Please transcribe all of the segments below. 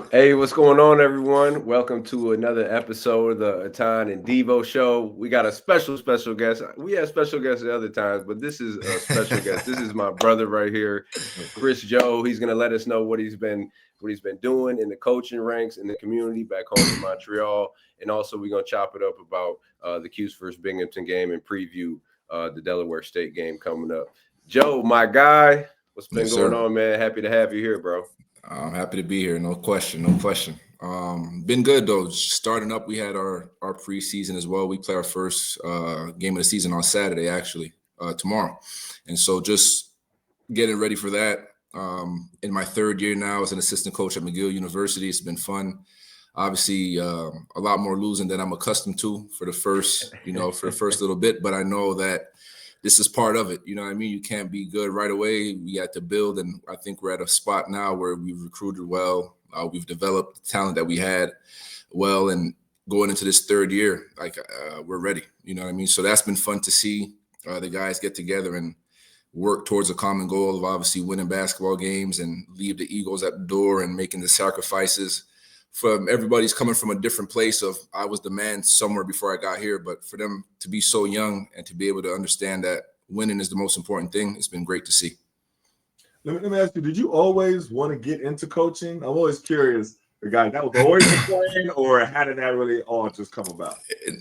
Hey, what's going on, everyone? Welcome to another episode of the Etan and Devo Show. We got a special guest. We had special guests at other times, but this is a special guest. This is my brother right here, Kris Joe. He's gonna let us know what he's been doing in the coaching ranks in the community back home in Montreal, and also we're gonna chop it up about the Q's first Binghamton game and preview the Delaware State game coming up. Joe, my guy, what's been Yes, going sir. on, man? Happy to have you here, bro. I'm happy to be here. No question. No question. Been good though. Starting up, we had our preseason as well. We play our first game of the season on Saturday, actually, tomorrow, and so just getting ready for that. In my third year now as an assistant coach at McGill University, it's been fun. Obviously, a lot more losing than I'm accustomed to for the first little bit, but I know that this is part of it. You know what I mean? You can't be good right away. We had to build, and I think we're at a spot now where we've recruited well. We've developed the talent that we had well, and going into this third year, we're ready. You know what I mean? So that's been fun to see the guys get together and work towards a common goal of obviously winning basketball games and leave the egos at the door and making the sacrifices. From everybody's coming from a different place of I was the man somewhere before I got here, but for them to be so young and to be able to understand that winning is the most important thing, it's been great to see. Let me ask you, did you always want to get into coaching? I'm always curious, the guy that was always the plan, or how did that really all just come about?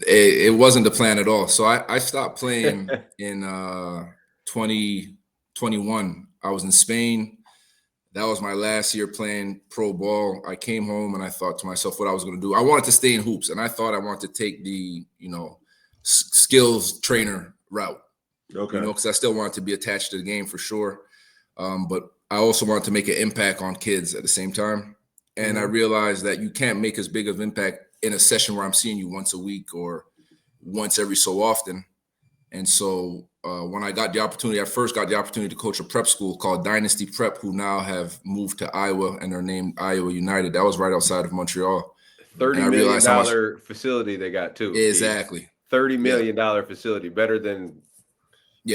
It wasn't the plan at all. So I stopped playing in 2021. I was in Spain. That was my last year playing pro ball. I came home and I thought to myself what I was going to do. I wanted to stay in hoops, and I thought I wanted to take the, skills trainer route. Okay. Because I still wanted to be attached to the game for sure. But I also wanted to make an impact on kids at the same time. And I realized that you can't make as big of an impact in a session where I'm seeing you once a week or once every so often. And so when I first got the opportunity to coach a prep school called Dynasty Prep, who now have moved to Iowa and are named Iowa United. That was right outside of Montreal. $30 million facility they got too. Exactly. $30 million facility, better than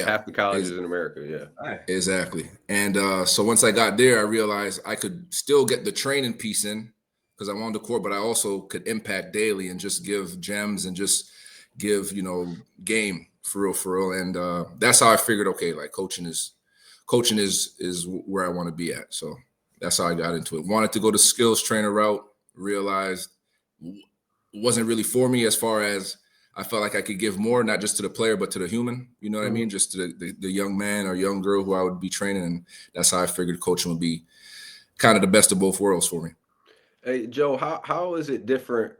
half the colleges in America. Yeah. Exactly. And so once I got there, I realized I could still get the training piece in because I'm on the court, but I also could impact daily and just give gems and just give, game. For real. And that's how I figured, okay, like coaching is where I want to be at. So that's how I got into it. Wanted to go the skills trainer route, realized it wasn't really for me as far as I felt like I could give more, not just to the player, but to the human, you know what I mean? Just to the young man or young girl who I would be training. And that's how I figured coaching would be kind of the best of both worlds for me. Hey, Joe, how is it different?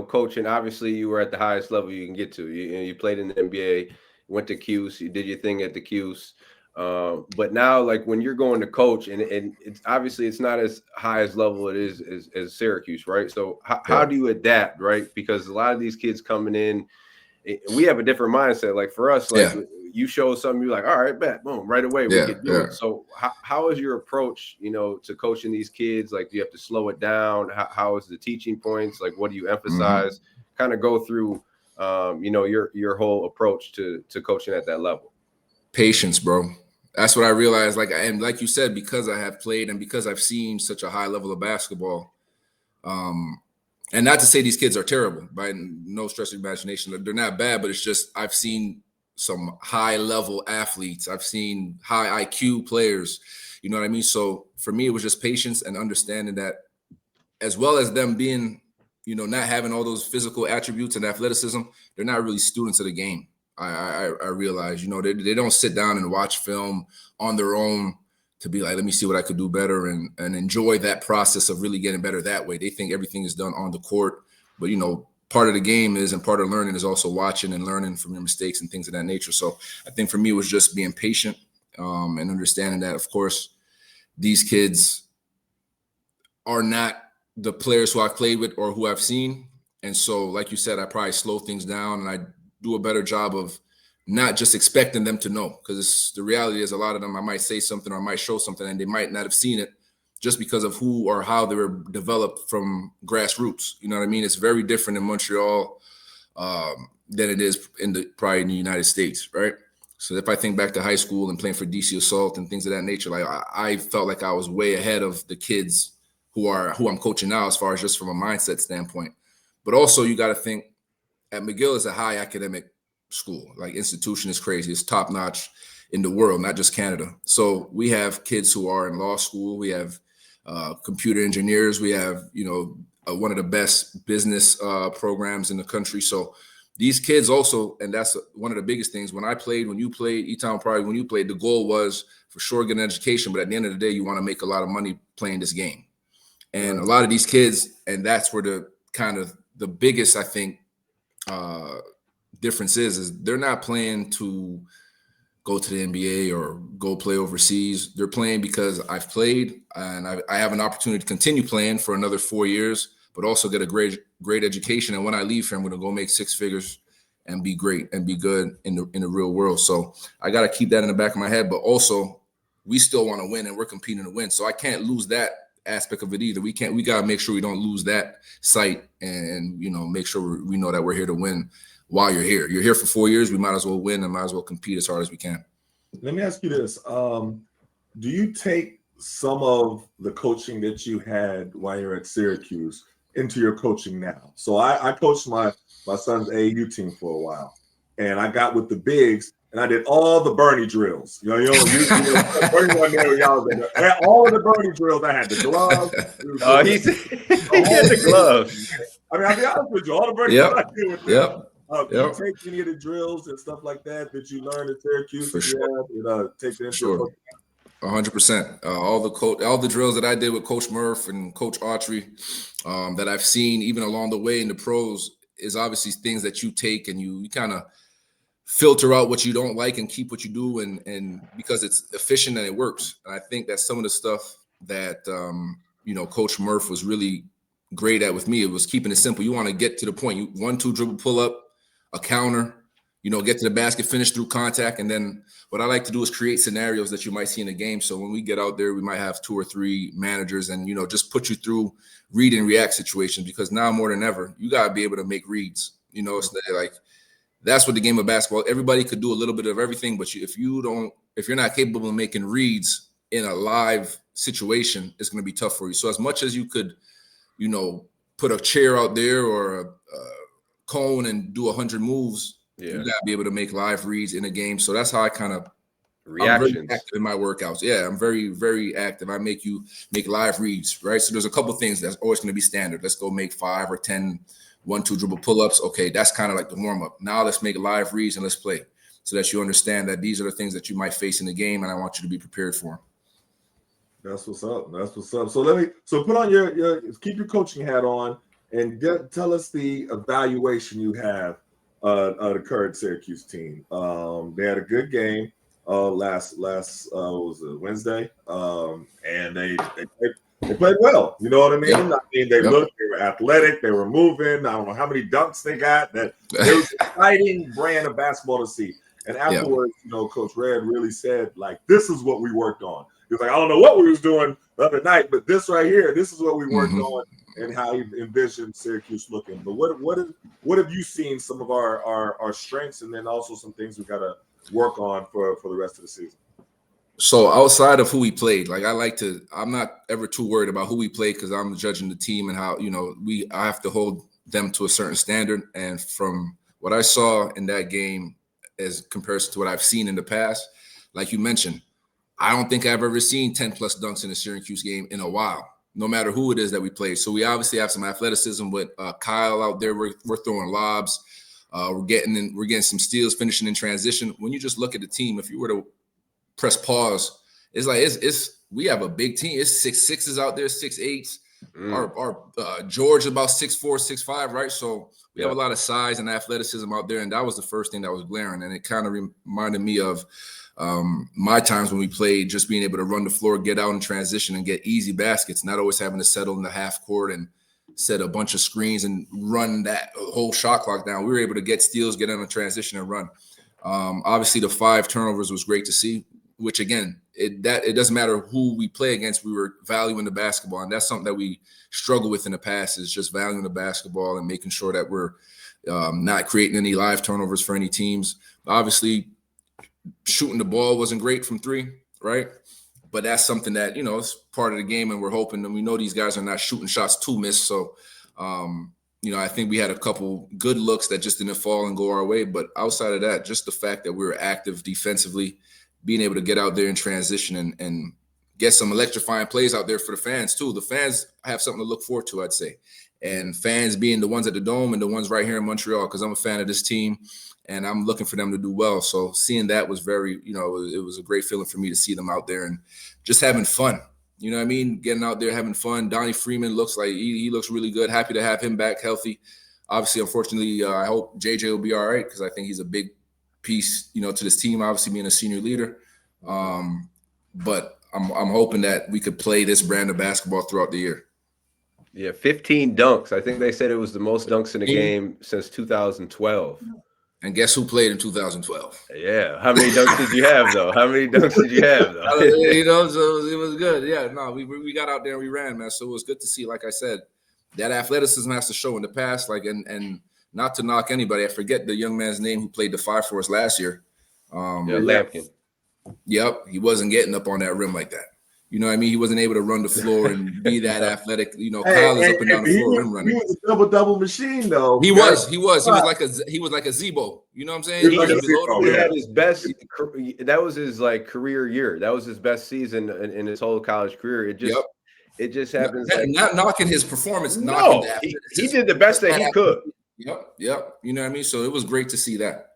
Coaching, obviously you were at the highest level you can get to. You played in the NBA, went to Cuse, you did your thing at the Cuse. But now, like when you're going to coach, and it's obviously it's not as high as level it is as Syracuse, right? So how do you adapt, right? Because a lot of these kids coming in, we have a different mindset. Like for us, like you show something, you're like, all right, bet, boom, right away we can do it. So how is your approach, to coaching these kids? Like, do you have to slow it down? How is the teaching points? Like, what do you emphasize? Kind of go through, your whole approach to coaching at that level. Patience, bro. That's what I realized. And like you said, because I have played and because I've seen such a high level of basketball, and not to say these kids are terrible by no stretch of imagination. They're not bad, but it's just I've seen some high level athletes. I've seen high IQ players. You know what I mean? So for me, it was just patience and understanding that as well as them being, not having all those physical attributes and athleticism, they're not really students of the game. I realize, they don't sit down and watch film on their own to be like, let me see what I could do better and enjoy that process of really getting better that way. They think everything is done on the court, but part of the game is, and part of learning is also watching and learning from your mistakes and things of that nature. So I think for me, it was just being patient and understanding that, of course, these kids are not the players who I've played with or who I've seen. And so, like you said, I probably slow things down and I do a better job of not just expecting them to know, because the reality is a lot of them, I might say something or I might show something and they might not have seen it just because of who or how they were developed from grassroots. You know what I mean? It's very different in Montreal than it is probably in the United States, right? So if I think back to high school and playing for DC Assault and things of that nature, like I felt like I was way ahead of the kids who I'm coaching now, as far as just from a mindset standpoint. But also you got to think at McGill is a high academic school. Like institution is crazy. It's top notch in the world, not just Canada. So we have kids who are in law school. We have computer engineers. We have, one of the best business programs in the country. So these kids also, and that's one of the biggest things. When you played, Etan probably when you played, the goal was for sure get an education, but at the end of the day, you want to make a lot of money playing this game. And a lot of these kids, and that's where the biggest, I think, difference is they're not playing to go to the NBA or go play overseas. They're playing because I've played and I have an opportunity to continue playing for another 4 years, but also get a great education. And when I leave here, I'm going to go make 6 figures and be great and be good in the real world. So I got to keep that in the back of my head, but also we still want to win and we're competing to win. So I can't lose that aspect of it either. We got to make sure we don't lose that sight and make sure we know that we're here to win. While you're here for 4 years, we might as well win and might as well compete as hard as we can. Let me ask you this. Do you take some of the coaching that you had while you're at Syracuse into your coaching now? So I coached my son's AAU team for a while, and I got with the bigs, and I did all the Bernie drills. Bernie one there, y'all all of the Bernie drills. I had the gloves. He had the gloves. I mean, I'll be honest with you, all the Bernie drills I did with them. Do you take any of the drills and stuff like that you learned at Syracuse? For sure. Take it into sure. 100%. All the drills that I did with Coach Murph and Coach Autry that I've seen even along the way in the pros is obviously things that you take and you kind of filter out what you don't like and keep what you do and because it's efficient and it works. And I think that's some of the stuff that Coach Murph was really great at with me. It was keeping it simple. You want to get to the point. You 1-2 dribble pull up, a counter, get to the basket, finish through contact. And then what I like to do is create scenarios that you might see in a game. So when we get out there, we might have 2 or 3 managers and, just put you through read and react situations, because now more than ever, you got to be able to make reads. It's like, that's what the game of basketball, everybody could do a little bit of everything. But if you're not capable of making reads in a live situation, it's going to be tough for you. So as much as you could, put a chair out there or a cone and do 100 moves, you got to be able to make live reads in a game. So that's how I kind of reactions. I'm very active in my workouts. Yeah, I'm very, very active. I make you make live reads, right? So there's a couple things that's always going to be standard. Let's go make 5 or 10 1-2 dribble pull-ups. Okay, that's kind of like the warm-up. Now let's make live reads and let's play so that you understand that these are the things that you might face in the game, and I want you to be prepared for them. That's what's up. That's what's up. So put on keep your coaching hat on and tell us the evaluation you have of the current Syracuse team. They had a good game last was it Wednesday, and they played well. You know what I mean? Yep. I mean, they were athletic. They were moving. I don't know how many dunks they got. That it was an exciting brand of basketball to see. And afterwards, Coach Red really said, like, this is what we worked on. He was like, I don't know what we was doing the other night, but this right here, this is what we worked on and how he envisioned Syracuse looking. But what have you seen some of our strengths and then also some things we got to work on for the rest of the season? So outside of who we played, I'm not ever too worried about who we played because I'm judging the team and how, I have to hold them to a certain standard. And from what I saw in that game as comparison to what I've seen in the past, like you mentioned, I don't think I've ever seen 10 plus dunks in a Syracuse game in a while, no matter who it is that we play. So we obviously have some athleticism with Kyle out there. We're throwing lobs. We're getting some steals, finishing in transition. When you just look at the team, if you were to press pause, it's like we have a big team. It's 6'6" out there, 6'8". Our George about 6'4", 6'5", right? So we have a lot of size and athleticism out there, and that was the first thing that was glaring. And it kind of reminded me of my times when we played, just being able to run the floor, get out in transition, and get easy baskets, not always having to settle in the half court and set a bunch of screens and run that whole shot clock down. We were able to get steals, get in a transition, and run. Obviously, the 5 turnovers was great to see, which again, it doesn't matter who we play against. We were valuing the basketball, and that's something that we struggle with in the past, is just valuing the basketball and making sure that we're not creating any live turnovers for any teams. Obviously, shooting the ball wasn't great from 3, right? But that's something that, you know, it's part of the game, and we're hoping, and we know these guys are not shooting shots to miss. So, you know, I think we had a couple good looks that just didn't fall and go our way. But outside of that, just the fact that we were active defensively, being able to get out there in transition and get some electrifying plays out there for the fans too. The fans have something to look forward to, I'd say. And fans being the ones at the Dome and the ones right here in Montreal, because I'm a fan of this team and I'm looking for them to do well. So seeing that was very, you know, it was a great feeling for me to see them out there and just having fun. You know what I mean? Getting out there, having fun. Donnie Freeman looks like he looks really good. Happy to have him back healthy. Obviously, unfortunately, I hope JJ will be all right, because I think he's a big piece, you know, to this team, obviously being a senior leader. But I'm hoping that we could play this brand of basketball throughout the year. Yeah, 15 dunks. I think they said it was the most dunks in a game since 2012. And guess who played in 2012? Yeah. How many dunks did you have, though? How many dunks did you have, though? You know, so it was good. Yeah, no, we got out there and we ran, man. So it was good to see, like I said, that athleticism has to show in the past. Like, and not to knock anybody, I forget the young man's name who played the 5 for us last year. Lampkin. Yep, he wasn't getting up on that rim like that. You know what I mean? He wasn't able to run the floor and be that athletic. You know, Kyle is up and down the floor rim running. He was a double machine, though. He was like a Zebo. You know what I'm saying? He had his best. That was his like career year. That was his best season in his whole college career. It just happens. Not knocking his performance. No, he did the best that he could. Yep. You know what I mean? So it was great to see that.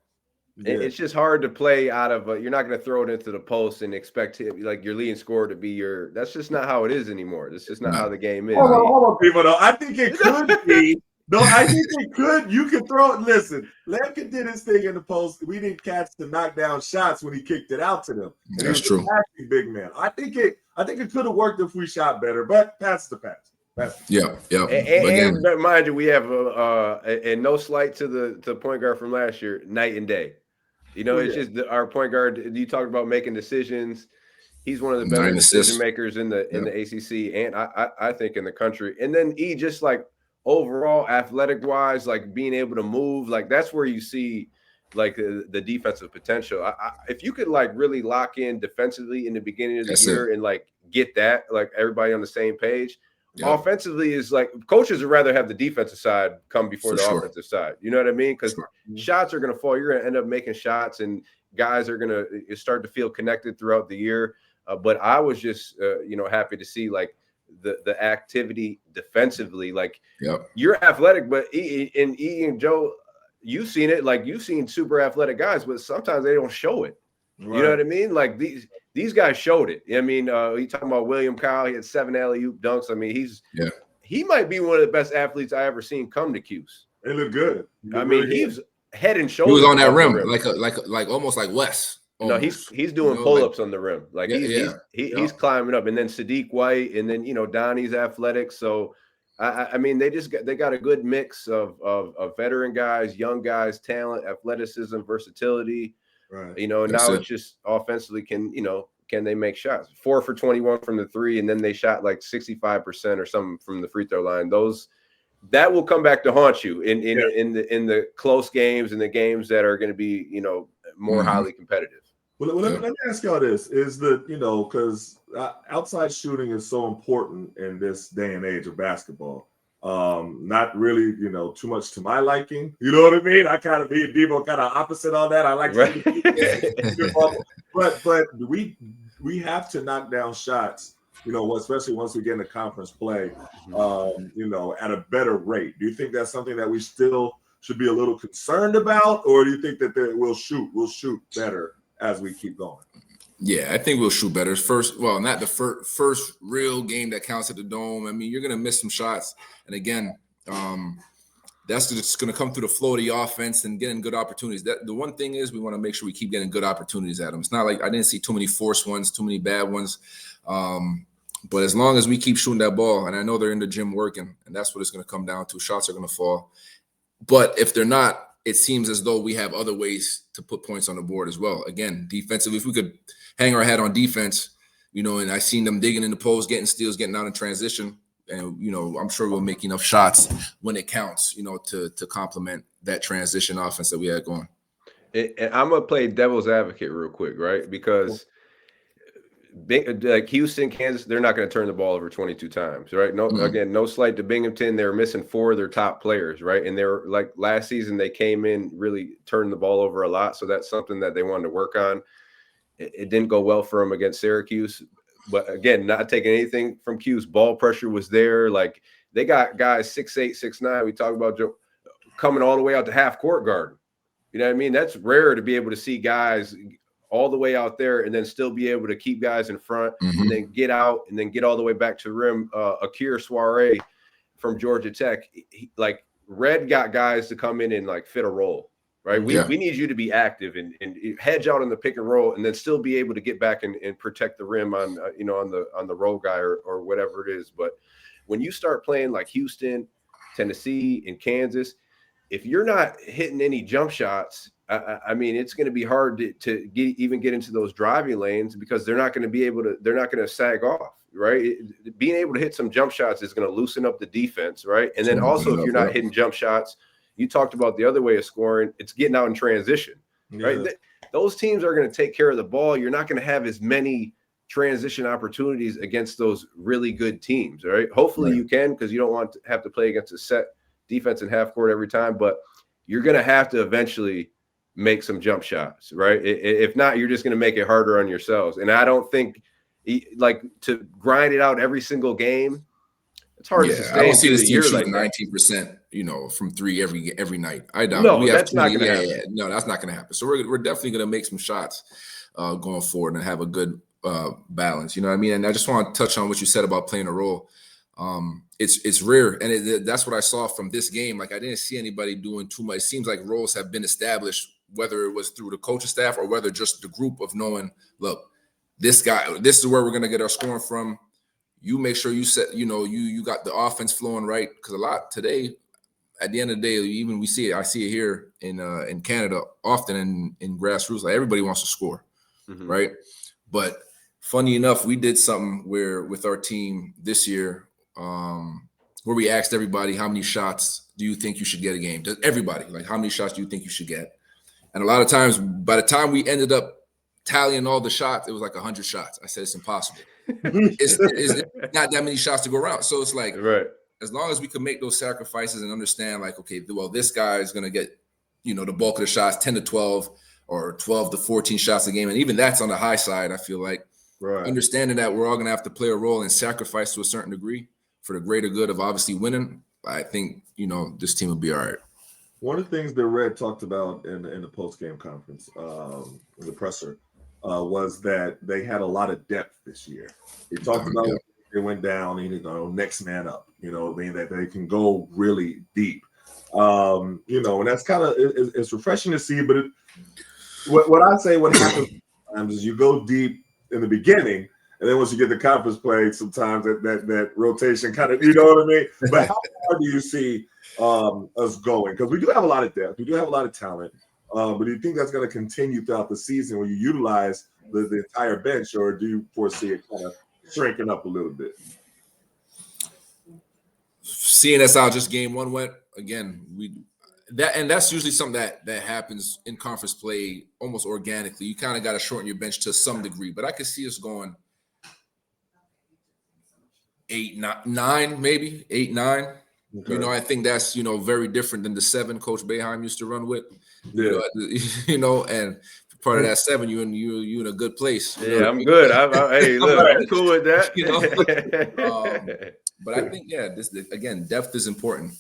Yeah. It's just hard to play out of you're not going to throw it into the post and expect like your leading scorer to be your. That's just not how it is anymore. That's just not how the game is. Hold on, people. Though I think it could be. No, I think it could. You could throw it. Listen, Lampkin did his thing in the post. We didn't catch the knockdown shots when he kicked it out to them. And that's true. Big man. I think it could have worked if we shot better, but pass the pass. Yeah. And mind you, we have and no slight to the point guard from last year, night and day. You know, it's just our point guard. You talked about making decisions. He's one of the better decision makers in the ACC, and I think in the country. And then just like overall athletic wise, like being able to move, like that's where you see like the defensive potential. If you could like really lock in defensively in the beginning of the year and like get that like everybody on the same page. Yeah. Offensively is like coaches would rather have the defensive side come before the offensive side. You know what I mean? Because shots are going to fall. You're going to end up making shots, and guys are going to start to feel connected throughout the year. But I was just, happy to see like the activity defensively. Like you're athletic, but E and Joe, you've seen it. Like you've seen super athletic guys, but sometimes they don't show it. Right. You know what I mean? Like these guys showed it. I mean, you talking about William Kyle? He had 7 alley-oop dunks. I mean, he might be one of the best athletes I ever seen come to Cuse. They look good. I mean, he's head and shoulders. He was on that rim, like almost like Wes. No, he's doing pull-ups on the rim. Like he's climbing up, and then Sadiq White, and then Donnie's athletic. So I mean, they got a good mix of veteran guys, young guys, talent, athleticism, versatility. Right. Now it's just offensively can they make shots? 4 for 21 from the 3, and then they shot like 65% or something from the free throw line. That will come back to haunt you in the close games and the games that are going to be more highly competitive. Well, let me ask y'all this: is because outside shooting is so important in this day and age of basketball. Not really, too much to my liking. You know what I mean? I kind of me and Devo kind of opposite on that. I like but we have to knock down shots, especially once we get into conference play, at a better rate. Do you think that's something that we still should be a little concerned about, or do you think that we'll shoot better as we keep going? Yeah, I think we'll shoot better. Not the first real game that counts at the Dome. I mean, you're going to miss some shots. And again, that's just going to come through the flow of the offense and getting good opportunities. The one thing is we want to make sure we keep getting good opportunities at them. It's not like I didn't see too many forced ones, too many bad ones. But as long as we keep shooting that ball, and I know they're in the gym working, and that's what it's going to come down to. Shots are going to fall. But if they're not, it seems as though we have other ways to put points on the board as well. Again, defensively, if we could hang our hat on defense, and I seen them digging in the post, getting steals, getting out in transition. And, I'm sure we'll make enough shots when it counts, to complement that transition offense that we had going. And I'm going to play devil's advocate real quick, right? Because like Houston, Kansas, they're not going to turn the ball over 22 times, right? No, again, no slight to Binghamton. They're missing 4 of their top players, right? And they're like last season, they came in, really turned the ball over a lot. So that's something that they wanted to work on. It didn't go well for them against Syracuse. But again, not taking anything from Q's, ball pressure was there. Like they got guys 6'8", 6'9". We talk about Joe coming all the way out to half court guard. You know what I mean? That's rare to be able to see guys all the way out there and then still be able to keep guys in front and then get out and then get all the way back to the rim. Akir Soiree from Georgia Tech, like Red got guys to come in and like fit a role, right? We need you to be active and hedge out on the pick and roll and then still be able to get back and protect the rim on, on the roll guy or whatever it is. But when you start playing like Houston, Tennessee, and Kansas, if you're not hitting any jump shots, I mean, it's going to be hard to even get into those driving lanes because they're not going to sag off, right? Being able to hit some jump shots is going to loosen up the defense, right? And then also, if you're not hitting jump shots, you talked about the other way of scoring, it's getting out in transition, right? Those teams are going to take care of the ball. You're not going to have as many transition opportunities against those really good teams, right? Hopefully you can, because you don't want to have to play against a set defense in half court every time, but you're going to have to eventually make some jump shots, right? If not, you're just going to make it harder on yourselves. And I don't think like to grind it out every single game. It's hard to sustain. I don't see this team like shooting 19%, from 3 every night. I doubt. No, that's not going to happen. No, that's not going to happen. So we're definitely going to make some shots going forward and have a good balance. You know what I mean? And I just want to touch on what you said about playing a role. It's rare, and that's what I saw from this game. Like I didn't see anybody doing too much. It seems like roles have been established, whether it was through the coaching staff or whether just the group of knowing, look, this is where we're gonna get our scoring from. You make sure you set, you got the offense flowing right, because a lot today, at the end of the day, even I see it here in Canada often in grassroots. Like everybody wants to score, right? But funny enough, we did something where with our team this year. Where we asked everybody, how many shots do you think you should get a game? Everybody, like, how many shots do you think you should get? And a lot of times, by the time we ended up tallying all the shots, it was like 100 shots. I said, it's impossible. it's not that many shots to go around. So it's like, as long as we can make those sacrifices and understand, like, okay, well, this guy is going to get, the bulk of the shots, 10 to 12 or 12 to 14 shots a game. And even that's on the high side, I feel like. Understanding that we're all going to have to play a role and sacrifice to a certain degree for the greater good of obviously winning, I think, this team will be all right. One of the things that Red talked about in the post-game conference, the presser, was that they had a lot of depth this year. He talked about it went down, next man up, that they can go really deep. And that's kind of, it's refreshing to see, but what I say what happens sometimes is you go deep in the beginning, and then once you get the conference play, sometimes that rotation kind of, you know what I mean? But how far do you see us going? Because we do have a lot of depth. We do have a lot of talent. But do you think that's going to continue throughout the season when you utilize the entire bench, or do you foresee it kind of shrinking up a little bit? Seeing us out, just game one went, again, that's usually something that happens in conference play almost organically. You kind of got to shorten your bench to some degree, but I could see us going 8, 9, maybe 8, 9. Okay. I think that's very different than the 7 Coach Boeheim used to run with. And part of that 7, you in a good place. Yeah, I'm good. Hey, look, I'm cool with that. But I think this again, depth is important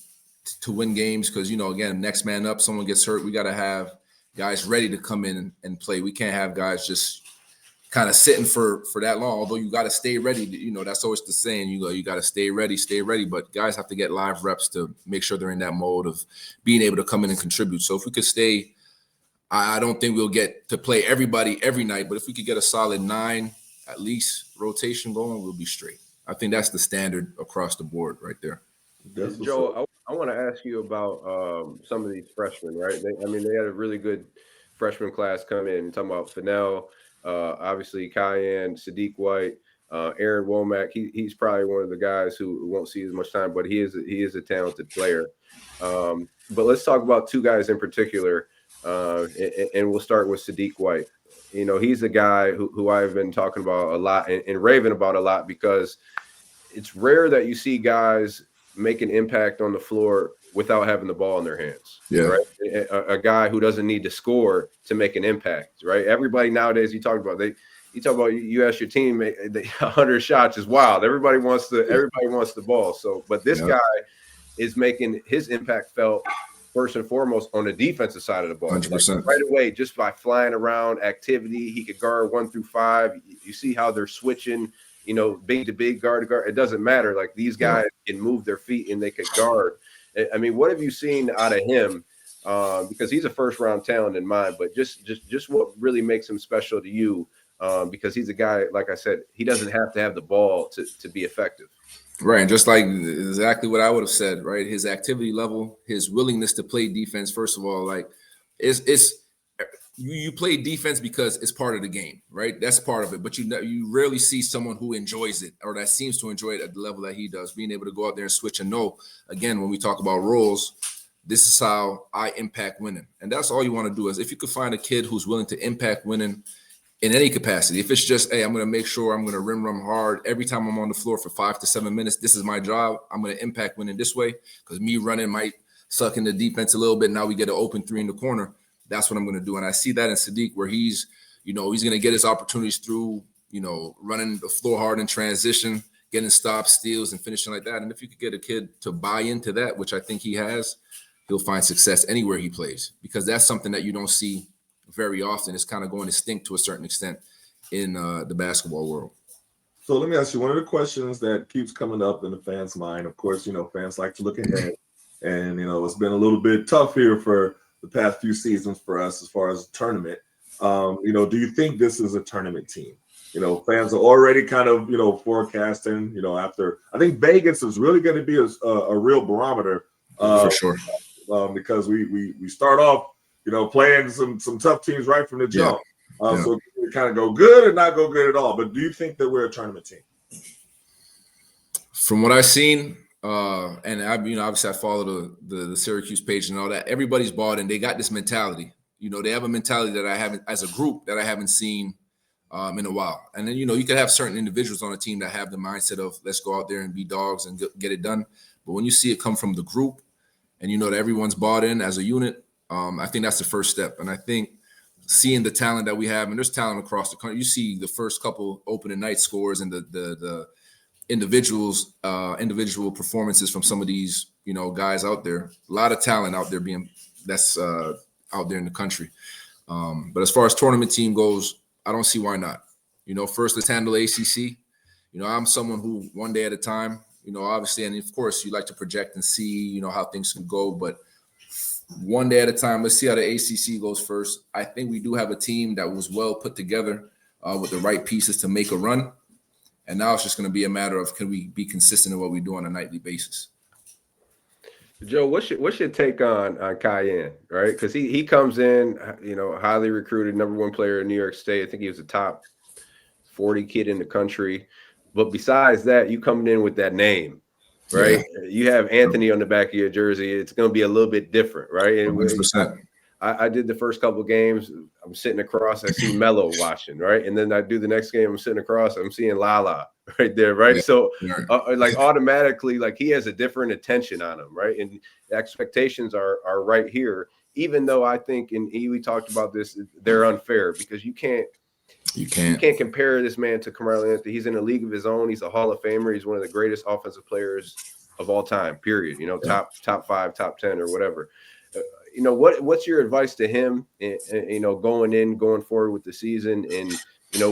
to win games because again, next man up, someone gets hurt, we got to have guys ready to come in and play. We can't have guys just kind of sitting for that long. Although you got to stay ready. That's always the saying. You got to stay ready. But guys have to get live reps to make sure they're in that mode of being able to come in and contribute. So if we could stay, I don't think we'll get to play everybody every night. But if we could get a solid 9 at least rotation going, we'll be straight. I think that's the standard across the board right there. Joe, I want to ask you about some of these freshmen, right? They had a really good freshman class come in. Talking about Fennell, obviously Cayenne, Sadiq White, Aaron Womack. He's probably one of the guys who won't see as much time, but he is a talented player. But let's talk about 2 guys in particular, and we'll start with Sadiq White. he's a guy who I've been talking about a lot and raving about a lot, because it's rare that you see guys make an impact on the floor without having the ball in their hands. Yeah. Right. A guy who doesn't need to score to make an impact. Right. Everybody nowadays, you talk about you ask your team, 100 shots is wild. Everybody wants the ball. So, but this guy is making his impact felt first and foremost on the defensive side of the ball. 100%. Like right away, just by flying around activity, he could guard 1 through 5. You see how they're switching, big to big, guard to guard. It doesn't matter. Like, these guys can move their feet and they could guard. I mean, what have you seen out of him? Because he's a first round talent in mine, but just what really makes him special to you? Because he's a guy, like I said, he doesn't have to have the ball to be effective. Right. And just like exactly what I would have said, right? His activity level, his willingness to play defense, first of all, like you play defense because it's part of the game, right? That's part of it. But you rarely see someone who enjoys it, or that seems to enjoy it at the level that he does, being able to go out there and switch and know, again, when we talk about roles, this is how I impact winning. And that's all you want to do. Is if you could find a kid who's willing to impact winning in any capacity. If it's just, hey, I'm going to make sure I'm going to rim hard every time I'm on the floor for 5 to 7 minutes. This is my job. I'm going to impact winning this way, because me running might suck in the defense a little bit. Now we get an open 3 in the corner. That's what I'm going to do. And I see that in Sadiq, where he's going to get his opportunities through, running the floor hard in transition, getting stops, steals, and finishing like that. And if you could get a kid to buy into that, which I think he has, he'll find success anywhere he plays, because that's something that you don't see very often. It's kind of going extinct to a certain extent in the basketball world. So let me ask you, one of the questions that keeps coming up in the fans' mind, of course, fans like to look ahead, and it's been a little bit tough here for the past few seasons for us as far as tournament. Do you think this is a tournament team? Fans are already kind of forecasting. After, I think Vegas is really going to be a real barometer for sure, because we start off playing some tough teams right from the jump. So it kind of go good or not go good at all. But do you think that we're a tournament team? From what I've seen, and obviously I follow the Syracuse page and all that, everybody's bought in. They got this mentality. They have a mentality that I haven't, as a group, that I haven't seen in a while. And then, you could have certain individuals on a team that have the mindset of, let's go out there and be dogs and get it done. But when you see it come from the group, and that everyone's bought in as a unit, I think that's the first step. And I think seeing the talent that we have, and there's talent across the country. You see the first couple opening night scores and the individual performances from some of these, guys out there. A lot of talent out there that's out there in the country. But as far as tournament team goes, I don't see why not. First, let's handle ACC. I'm someone who, one day at a time, obviously, and of course you like to project and see, how things can go, but one day at a time. Let's see how the ACC goes first. I think we do have a team that was well put together with the right pieces to make a run. And now it's just going to be a matter of, can we be consistent in what we do on a nightly basis? Joe, what's your take on Cayenne, right? Because he comes in, highly recruited, #1 player in New York State. I think he was a top 40 kid in the country. But besides that, you coming in with that name, right? Yeah. You have Anthony on the back of your jersey. It's going to be a little bit different, right? And 100%. I did the first couple of games. I'm sitting across. I see Melo watching, right? And then I do the next game. I'm sitting across. I'm seeing Lala right there, right? Yeah. So, automatically, he has a different attention on him, right? And the expectations are right here. Even though I think, and we talked about this, they're unfair, because you can't compare this man to Carmelo Anthony. He's in a league of his own. He's a Hall of Famer. He's one of the greatest offensive players of all time, period. Top 5, top 10, or whatever. What's your advice to him, going forward with the season, and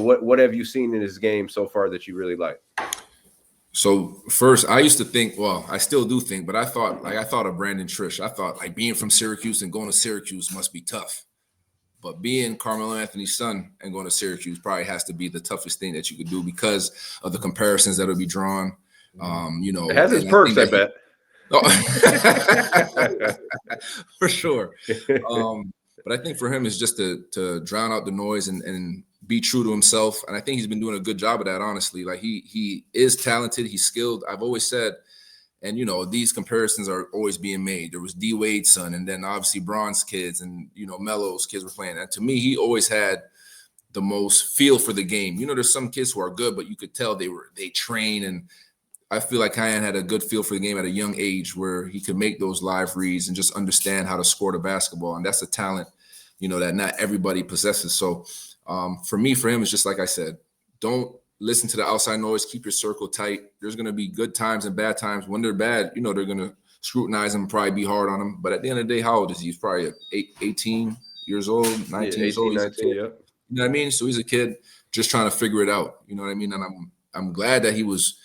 what have you seen in his game so far that you really like? So first, I used to think, well, I still do think, but I thought of Brandon Trish. I thought being from Syracuse and going to Syracuse must be tough. But being Carmelo Anthony's son and going to Syracuse probably has to be the toughest thing that you could do, because of the comparisons that will be drawn. It has its perks, I bet. For sure. But I think for him is just to drown out the noise and be true to himself. And I think he's been doing a good job of that, honestly. He is talented. He's skilled. I've always said, and these comparisons are always being made. There was D Wade's son, and then obviously Bron's kids, and Melo's kids were playing. And to me, he always had the most feel for the game. You know, there's some kids who are good, but you could tell they train, and I feel like Cayenne had a good feel for the game at a young age where he could make those live reads and just understand how to score the basketball. And that's a talent, you know, that not everybody possesses. So for him, it's just like I said, don't listen to the outside noise. Keep your circle tight. There's going to be good times and bad times. When they're bad, you know, they're going to scrutinize him and probably be hard on him. But at the end of the day, how old is he? He's probably 18 years old, 19 years old. 19, yeah. You know what I mean? So he's a kid just trying to figure it out. You know what I mean? And I'm glad that he was,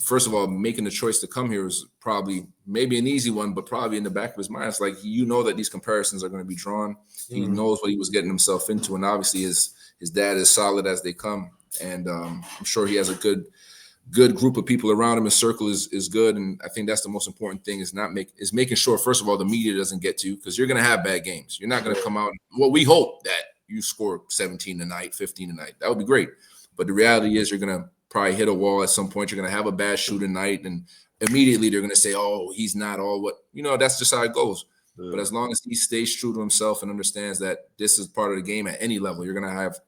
first of all, making the choice to come here was probably maybe an easy one, but probably in the back of his mind, it's like, you know, that these comparisons are going to be drawn. He knows what he was getting himself into. And obviously his dad is solid as they come. And I'm sure he has a good group of people around him. His circle is good. And I think that's the most important thing is making sure, first of all, the media doesn't get to you, because you're going to have bad games. You're not going to come out. Well, we hope that you score 17 tonight, 15 tonight. That would be great. But the reality is you're going to probably hit a wall at some point. You're going to have a bad shooting night, and immediately they're going to say, oh, he's not all what, you know, that's just how it goes. Yeah. But as long as he stays true to himself and understands that this is part of the game at any level, you're going to have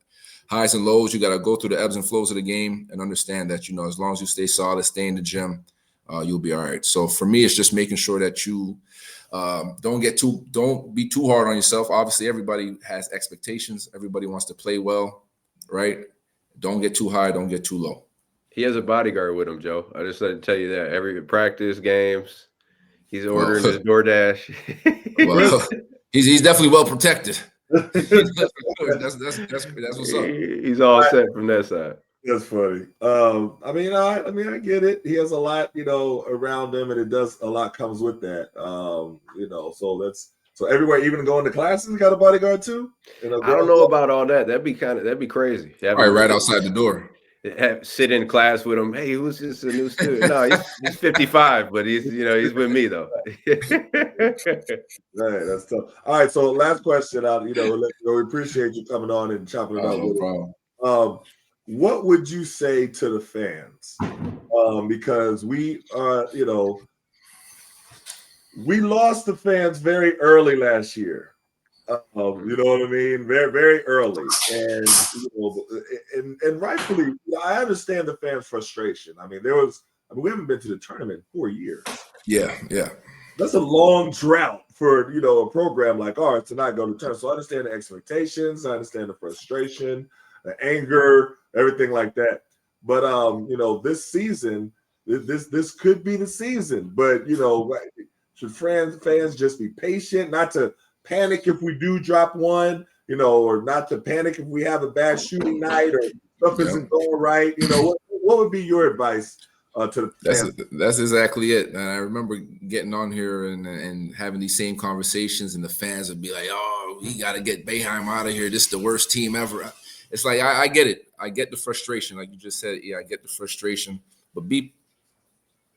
highs and lows. You got to go through the ebbs and flows of the game and understand that, you know, as long as you stay solid, stay in the gym, you'll be all right. So for me, it's just making sure that you don't be too hard on yourself. Obviously, everybody has expectations. Everybody wants to play well, right? Don't get too high. Don't get too low. He has a bodyguard with him, Joe. I just like to tell you that every practice, games, he's ordering his DoorDash. Well, he's definitely well protected. that's what's up. He's all set from that side. That's funny. I mean, I get it. He has a lot, you know, around him, and a lot comes with that. You know, so everywhere, even going to classes, got a bodyguard too. You know, I don't know about all that. That'd be crazy. Right outside the door. Sit in class with him. Hey, who's this a new student? No, he's 55, but he's with me though. Right, that's tough. All right, so last question. We appreciate you coming on and chopping it up. No problem. What would you say to the fans? Because we we lost the fans very early last year. You know what I mean? Very, very early, and and rightfully, I understand the fans' frustration. I mean, we haven't been to the tournament in 4 years. Yeah. That's a long drought for a program like ours to not go to the tournament. So I understand the expectations, I understand the frustration, the anger, everything like that. But this season, this could be the season. But should fans just be patient, not to panic if we do drop one, or not to panic if we have a bad shooting night or stuff isn't going right. What would be your advice to the fans? That's exactly it. And I remember getting on here and having these same conversations, and the fans would be like, "Oh, we got to get Boeheim out of here. This is the worst team ever." It's like I get it. I get the frustration, like you just said. Yeah, I get the frustration, but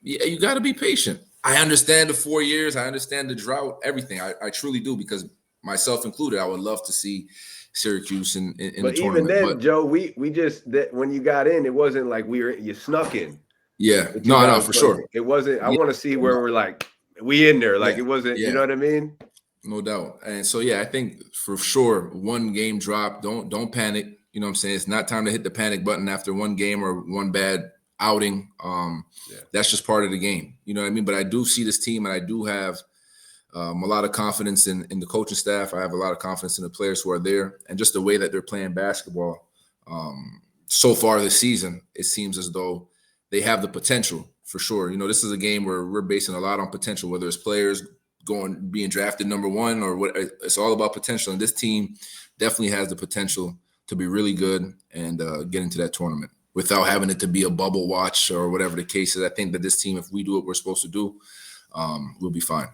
you got to be patient. I understand the 4 years. I understand the drought, everything. I truly do, because myself included, I would love to see Syracuse in the tournament. Even then, Joe, we just when you got in, it wasn't like you snuck in. Yeah, no, for sure. It wasn't. I want to see where we're like we in there. Like it wasn't. You know what I mean? No doubt. And so I think for sure, one game drop. Don't panic. You know what I'm saying? It's not time to hit the panic button after one game or one bad outing. That's just part of the game. You know what I mean? But I do see this team, and I do have a lot of confidence in the coaching staff. I have a lot of confidence in the players who are there, and just the way that they're playing basketball. So far this season, it seems as though they have the potential for sure. This is a game where we're basing a lot on potential, whether it's players being drafted number one or what. It's all about potential, and this team definitely has the potential to be really good and get into that tournament without having it to be a bubble watch or whatever the case is. I think that this team, if we do what we're supposed to do, we'll be fine.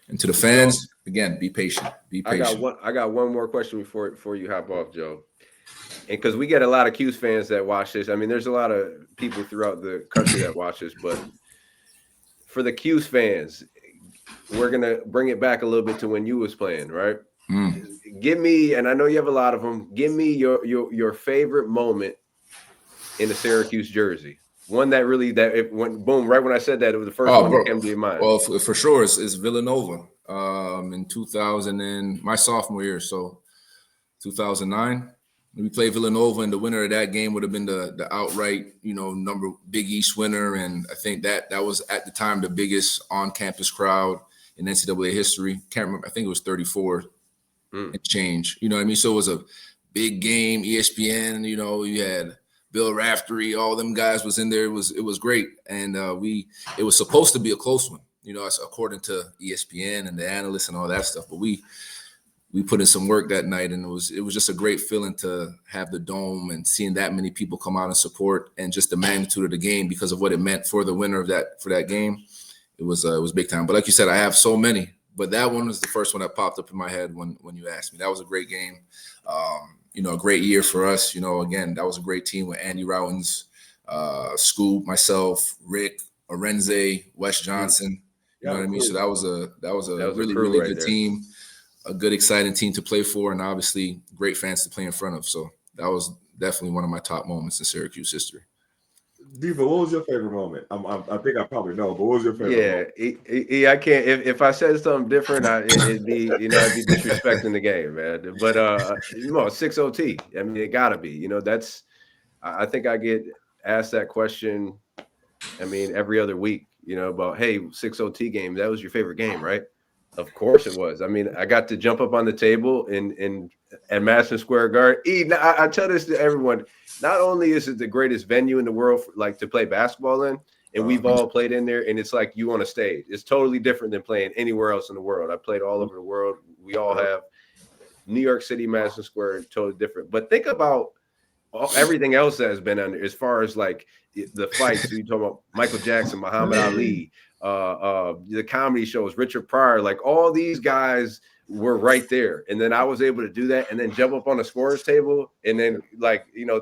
And to the fans, again, be patient. Be patient. I got one more question before you hop off, Joe. And because we get a lot of Cuse fans that watch this. I mean, there's a lot of people throughout the country that watch this, but for the Cuse fans, we're gonna bring it back a little bit to when you was playing, right? Give me, and I know you have a lot of them. Give me your favorite moment in a Syracuse jersey. One that really it went boom right when I said that, it was the first one that came to your mind. Well, for sure, it's Villanova in 2000 and my sophomore year, so 2009. We played Villanova, and the winner of that game would have been the outright, number Big East winner. And I think that was at the time the biggest on-campus crowd in NCAA history. Can't remember. I think it was 34 and change. You know what I mean? So it was a big game. ESPN. You had Bill Raftery. All them guys was in there. It was great, and it was supposed to be a close one. According to ESPN and the analysts and all that stuff. But we put in some work that night, and it was just a great feeling to have the dome and seeing that many people come out and support, and just the magnitude of the game because of what it meant for the winner for that game. It was big time. But like you said, I have so many, but that one was the first one that popped up in my head when you asked me. That was a great game. A great year for us. Again, that was a great team with Andy Routins, Scoop, myself, Rick, Arenze, Wes Johnson. You know what I mean? So that was a really, really good team, a good, exciting team to play for, and obviously great fans to play in front of. So that was definitely one of my top moments in Syracuse history. Devo, what was your favorite moment? I think I probably know, but what was your favorite moment? I can't. If I said something different, it'd be I'd be disrespecting the game, man. But 6 OT. I mean, it gotta be. That's. I think I get asked that question. I mean, every other week. About, hey, 6 OT game. That was your favorite game, right? Of course it was. I mean, I got to jump up on the table at Madison Square Garden. I tell this to everyone. Not only is it the greatest venue in the world to play basketball in, and we've all played in there, and it's like you on a stage. It's totally different than playing anywhere else in the world. I played all over the world. We all have. New York City, Madison Square, totally different. But think about everything else that has been under, as far as like the fights. You talk about Michael Jackson, Muhammad Ali, the comedy shows, Richard Pryor, like all these guys were right there. And then I was able to do that and then jump up on the scorer's table and then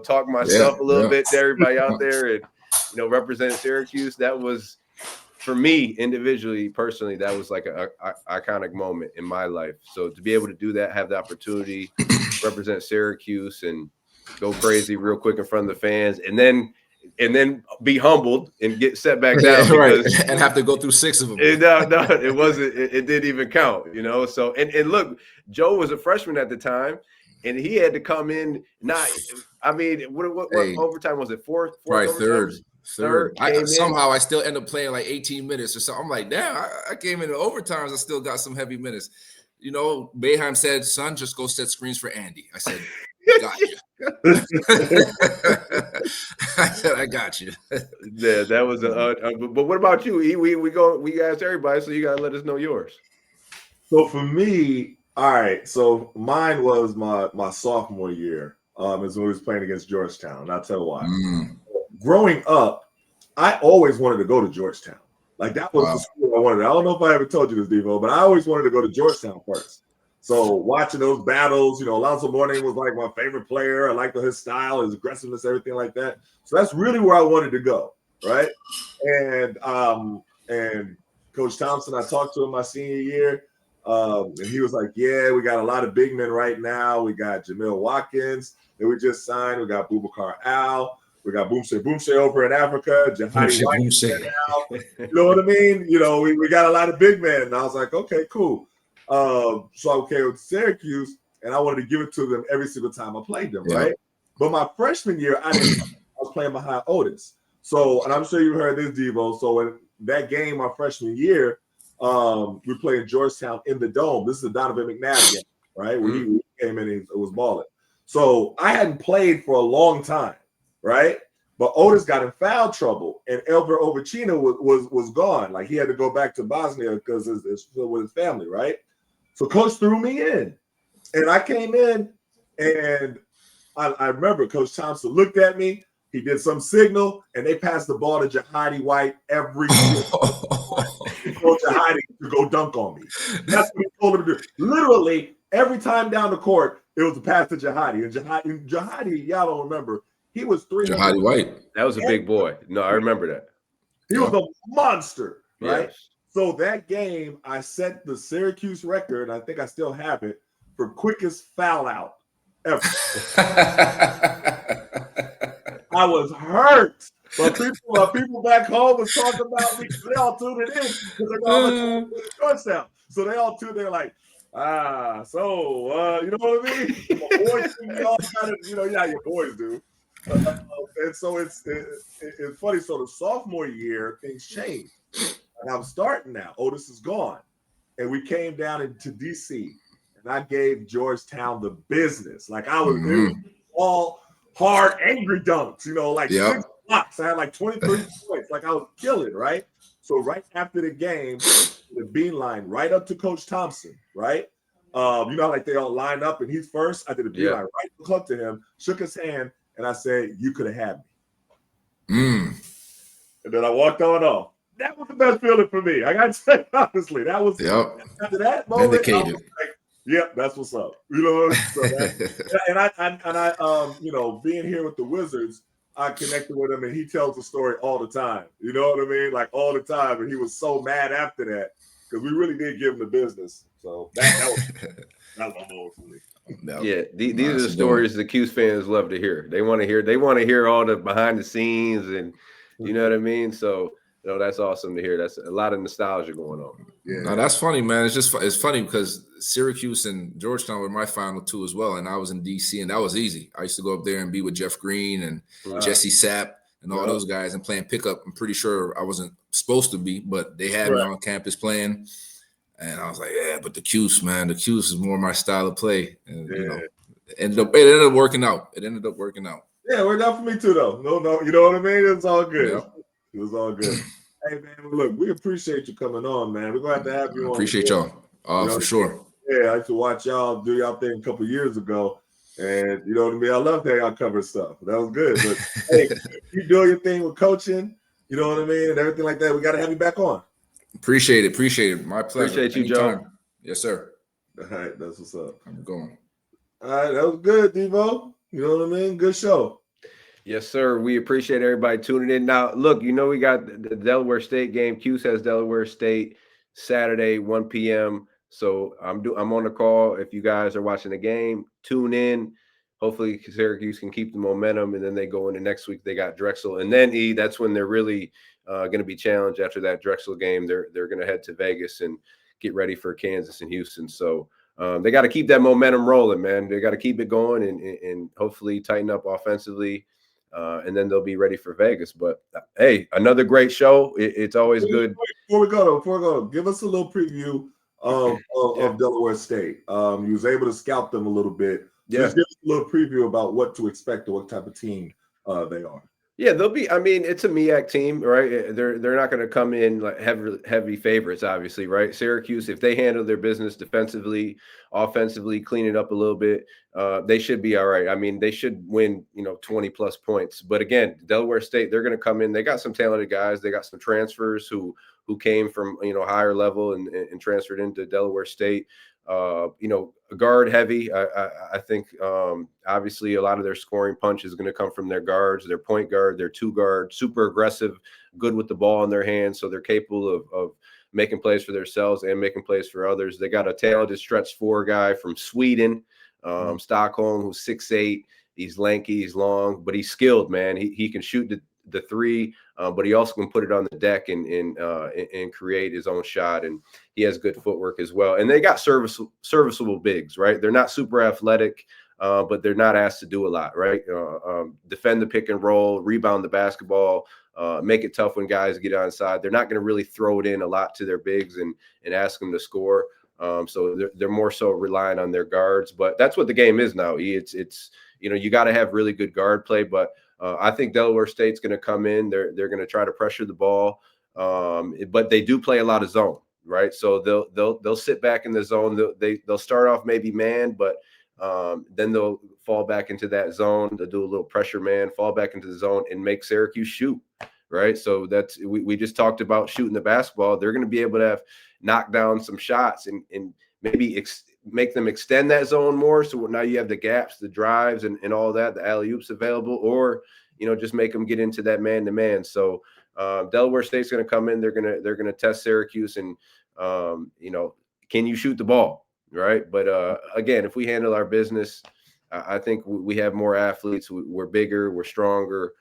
talk myself a little bit to everybody out there and, represent Syracuse. That was, for me individually, personally, that was like a iconic moment in my life. So to be able to do that, have the opportunity, represent Syracuse and go crazy real quick in front of the fans, and then be humbled and get set back down because, and have to go through 6 of them. It wasn't. It didn't even count. So and look, Joe was a freshman at the time, and he had to come in. What overtime was it? Fourth? Right, third. Somehow I still end up playing like 18 minutes or so. I'm like, damn, I came in overtimes. I still got some heavy minutes. Boeheim said, "Son, just go set screens for Andy." I said, "Got you." I said, "I got you." Yeah, that was but what about you? We asked everybody, so you gotta let us know yours. So for me, all right. So mine was my sophomore year. Is when we was playing against Georgetown. And I'll tell you why. Growing up, I always wanted to go to Georgetown. Like that was the school I wanted. I don't know if I ever told you this, Devo, but I always wanted to go to Georgetown first. So watching those battles, Alonzo Mourning was like my favorite player. I liked his style, his aggressiveness, everything like that. So that's really where I wanted to go, right? And Coach Thompson, I talked to him my senior year, and he was like, "Yeah, we got a lot of big men right now. We got Jamil Watkins that we just signed. We got Boubacar Al. We got Boomshay over in Africa. Jahadi White. You know what I mean? We got a lot of big men." And I was like, "Okay, cool." So I came with Syracuse, and I wanted to give it to them every single time I played them, right? But my freshman year, I was playing behind Otis. So, and I'm sure you heard this, Devo. So in that game, my freshman year, we played Georgetown in the Dome. This is the Donovan McNabb game, right? When he came in and was balling. So I hadn't played for a long time, right? But Otis got in foul trouble, and Elver Ovechina was gone. Like he had to go back to Bosnia because it's with his family, right? So Coach threw me in, and I came in, and I remember Coach Thompson looked at me. He did some signal, and they passed the ball to Jahadi White every he told Jahadi to go dunk on me. That's what he told him to do. Literally, every time down the court, it was a pass to Jahadi. And Jahadi, y'all don't remember, he was 300. Jahadi White. That was a big boy. No, I remember that. He was a monster, right? Yes. So that game, I set the Syracuse record, I think I still have it, for quickest foul out ever. I was hurt. But people back home was talking about me. They all tuned it in because they all Georgetown. So they all tuned. They're like, You know what I mean? My boys, we all kind of, yeah, your boys do. And so it's funny. So the sophomore year, things changed. And I'm starting now. Otis is gone. And we came down into DC. And I gave Georgetown the business. Like it was all hard, angry dunks, like 6 blocks. I had like 23 points. Like I was killing, right? So right after the game, the beeline right up to Coach Thompson, right? Like they all line up and he's first. I did a beeline right up to him, shook his hand, and I said, "You could have had me." And then I walked on off. That was the best feeling for me. I got to say honestly, that was after that moment. Vindicated. Yep, that's what's up. So I being here with the Wizards, I connected with him, and he tells the story all the time. You know what I mean? Like all the time, and he was so mad after that because we really did give him the business. So that was my moment for me. No. Yeah, these are the stories the Cuse fans love to hear. They want to hear all the behind the scenes, and you know what I mean. So that's awesome to hear. That's a lot of nostalgia going on. Yeah, no, that's funny, man. It's funny because Syracuse and Georgetown were my final two as well, and I was in DC, and that was easy. I used to go up there and be with Jeff Green and Jesse Sapp and all those guys and playing pickup. I'm pretty sure I wasn't supposed to be, but they had me on campus playing, and I was like, yeah, but the Cuse, man, the Cuse is more my style of play, and it ended up working out. Yeah, it worked out for me too, though. No, you know what I mean? It's all good. Yep. It was all good. Hey, man, look, we appreciate you coming on, man. We're going to have you on. Appreciate y'all. For sure. Yeah, I used to watch y'all do y'all thing a couple years ago. And you know what I mean? I love that y'all cover stuff. That was good. But hey, you doing your thing with coaching, you know what I mean? And everything like that. We got to have you back on. Appreciate it. My pleasure. Appreciate you, Joe. Yes, sir. All right, that's what's up. I'm going. All right, that was good, Devo. You know what I mean? Good show. Yes, sir. We appreciate everybody tuning in. Now, look, we got the Delaware State game. Cuse has Delaware State Saturday, 1 p.m. So I'm on the call. If you guys are watching the game, tune in. Hopefully Syracuse can keep the momentum, and then they go into next week. They got Drexel, and then that's when they're really going to be challenged after that Drexel game. They're going to head to Vegas and get ready for Kansas and Houston. So they got to keep that momentum rolling, man. They got to keep it going and hopefully tighten up offensively. And then they'll be ready for Vegas. But hey, another great show. It's always good. Before we go, give us a little preview of Delaware State. You was able to scout them a little bit. So just give us a little preview about what to expect or what type of team they are. Yeah, they'll be. I mean, it's a MEAC team, right? They're not going to come in like heavy favorites, obviously, right? Syracuse, if they handle their business defensively, offensively, clean it up a little bit, they should be all right. I mean, they should win, 20 plus points. But again, Delaware State, they're going to come in. They got some talented guys. They got some transfers who came from higher level and transferred into Delaware State. Guard heavy. I think obviously a lot of their scoring punch is going to come from their guards, their point guard, their two guard, super aggressive, good with the ball in their hands. So they're capable of making plays for themselves and making plays for others. They got a talented stretch four guy from Sweden, Stockholm, who's 6'8". He's lanky, he's long, but he's skilled, man. He can shoot the three, but he also can put it on the deck and create his own shot. And he has good footwork as well. And they got serviceable bigs, right? They're not super athletic, but they're not asked to do a lot, right? Defend the pick and roll, rebound the basketball, make it tough when guys get onside. They're not going to really throw it in a lot to their bigs and ask them to score. So they're more so relying on their guards. But that's what the game is now. It's you got to have really good guard play, but I think Delaware State's going to come in. They're going to try to pressure the ball, but they do play a lot of zone, right? So they'll sit back in the zone. They'll start off maybe man, but then they'll fall back into that zone. They'll do a little pressure man, fall back into the zone, and make Syracuse shoot, right? So that's we just talked about shooting the basketball. They're going to be able to knock down some shots and maybe make them extend that zone more. So now you have the gaps, the drives, and all that, the alley-oops available, or just make them get into that man-to-man. So Delaware State's going to come in. They're going to test Syracuse, and can you shoot the ball, right? But again, if we handle our business, I think we have more athletes. We're bigger, we're stronger.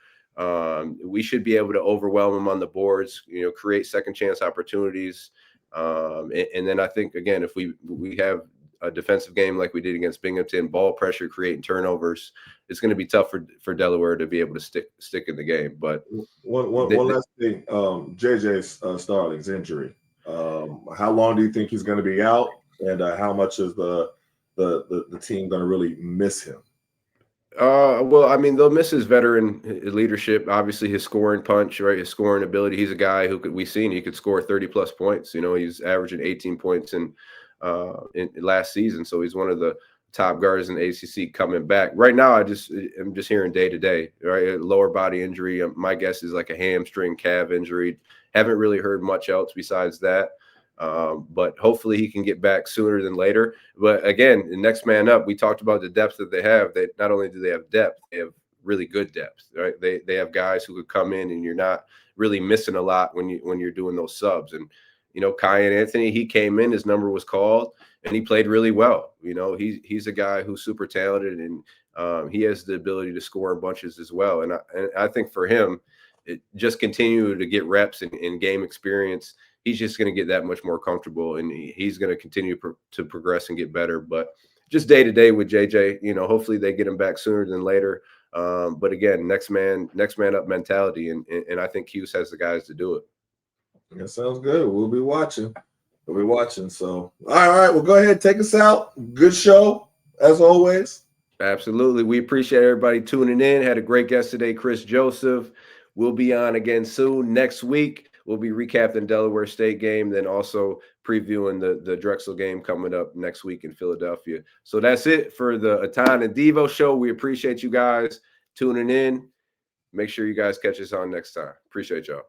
We should be able to overwhelm them on the boards. Create second chance opportunities. And then I think again, if we have a defensive game like we did against Binghamton, ball pressure, creating turnovers, it's going to be tough for Delaware to be able to stick in the game. But one last thing, JJ Starling's injury. How long do you think he's going to be out, and how much is the team going to really miss him? Well, I mean, they'll miss his veteran leadership, obviously his scoring punch, right? His scoring ability. He's a guy who we've seen he could score 30+ points. He's averaging 18 points in last season. So he's one of the top guards in the ACC coming back. Right now, I'm just hearing day to day, right? A lower body injury. My guess is like a hamstring, calf injury. Haven't really heard much else besides that. But hopefully he can get back sooner than later. But again, the next man up, we talked about the depth that they have. That not only do they have depth, they have really good depth, right? They have guys who could come in, and you're not really missing a lot when you're doing those subs. And Cayenne Anthony, he came in, his number was called, and he played really well. He's a guy who's super talented, and he has the ability to score in bunches as well. And I think for him, it just continue to get reps and game experience. He's just going to get that much more comfortable, and he's going to continue to progress and get better. But just day to day with JJ, hopefully they get him back sooner than later. But again, next man up mentality, and I think Hughes has the guys to do it. That sounds good. We'll be watching. So, all right. Well, go ahead, take us out. Good show as always. Absolutely. We appreciate everybody tuning in. Had a great guest today, Kris Joseph. We'll be on again soon. Next week, we'll be recapping Delaware State game, then also previewing the Drexel game coming up next week in Philadelphia. So that's it for the Etan and Devo Show. We appreciate you guys tuning in. Make sure you guys catch us on next time. Appreciate y'all.